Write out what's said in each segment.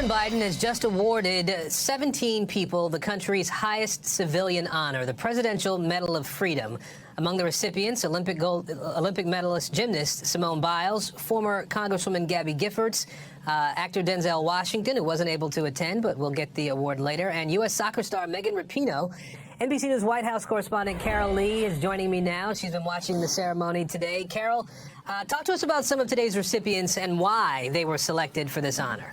President Biden has just awarded 17 people the country's highest civilian honor, the Presidential Medal of Freedom. Among the recipients, Olympic medalist gymnast Simone Biles, former Congresswoman Gabby Giffords, actor Denzel Washington, who wasn't able to attend but will get the award later, and U.S. soccer star Megan Rapinoe. NBC News White House correspondent Carol Lee is joining me now. She's been watching the ceremony today. Carol, talk to us about some of today's recipients and why they were selected for this honor.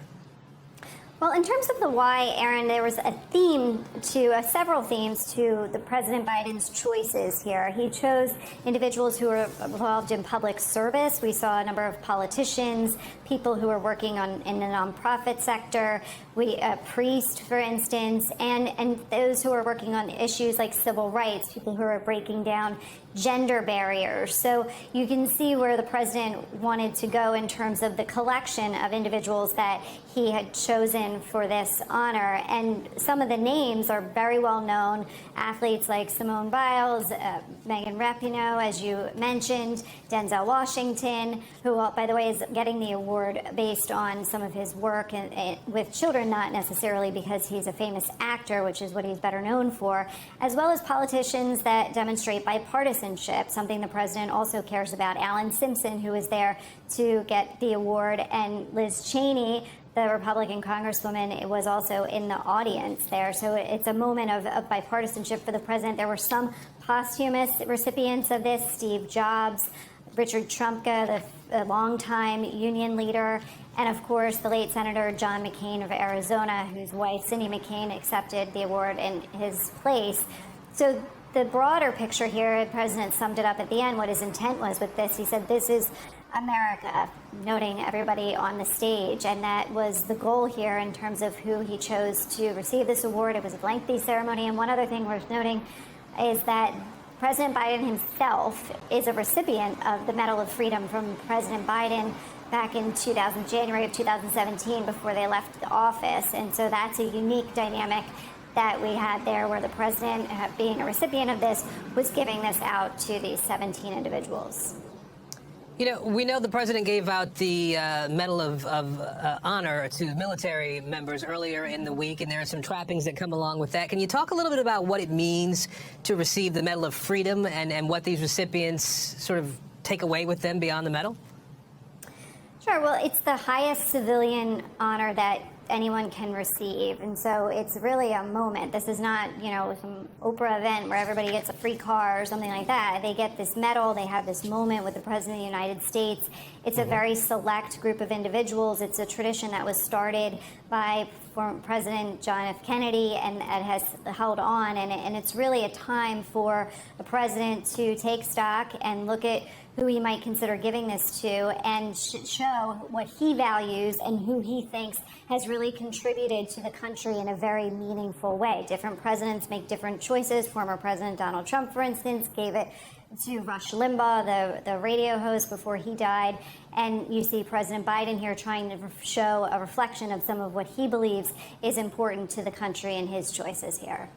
Well, in terms of the why, Aaron, there was a theme to several themes to the President Biden's choices here. He chose individuals who were involved in public service. We saw a number of politicians, people who are working in the nonprofit sector, a priest, for instance, and those who are working on issues like civil rights, people who are breaking down gender barriers. So you can see where the president wanted to go in terms of the collection of individuals that he had chosen for this honor. And some of the names are very well known athletes like Simone Biles, Megan Rapinoe, as you mentioned, Denzel Washington, who, by the way, is getting the award based on some of his work with children, not necessarily because he's a famous actor, which is what he's better known for, as well as politicians that demonstrate bipartisanship, something the president also cares about. Alan Simpson, who was there to get the award, and Liz Cheney, the Republican congresswoman, was also in the audience there. So it's a moment of bipartisanship for the president. There were some posthumous recipients of this: Steve Jobs, Richard Trumka, the longtime union leader, and of course the late Senator John McCain of Arizona, whose wife Cindy McCain accepted the award in his place. So the broader picture here, the president summed it up at the end, what his intent was with this. He said, "This is America," noting everybody on the stage. And that was the goal here in terms of who he chose to receive this award. It was a lengthy ceremony. And one other thing worth noting is that President Biden himself is a recipient of the Medal of Freedom from President Biden back in January of 2017, before they left the office. And so that's a unique dynamic that we had there, where the president, being a recipient of this, was giving this out to these 17 individuals. You know, we know the president gave out the Medal of Honor to military members earlier in the week, and there are some trappings that come along with that. Can you talk a little bit about what it means to receive the Medal of Freedom and what these recipients sort of take away with them beyond the medal? Sure. Well, it's the highest civilian honor that anyone can receive. And so it's really a moment. This is not, some Oprah event where everybody gets a free car or something like that. They get this medal. They have this moment with the President of the United States. It's a very select group of individuals. It's a tradition that was started by former President John F. Kennedy, and it has held on. And it's really a time for the president to take stock and look at who he might consider giving this to, and show what he values and who he thinks has really contributed to the country in a very meaningful way. Different presidents make different choices. Former President Donald Trump, for instance, gave it to Rush Limbaugh, the radio host, before he died. And you see President Biden here trying to show a reflection of some of what he believes is important to the country and his choices here.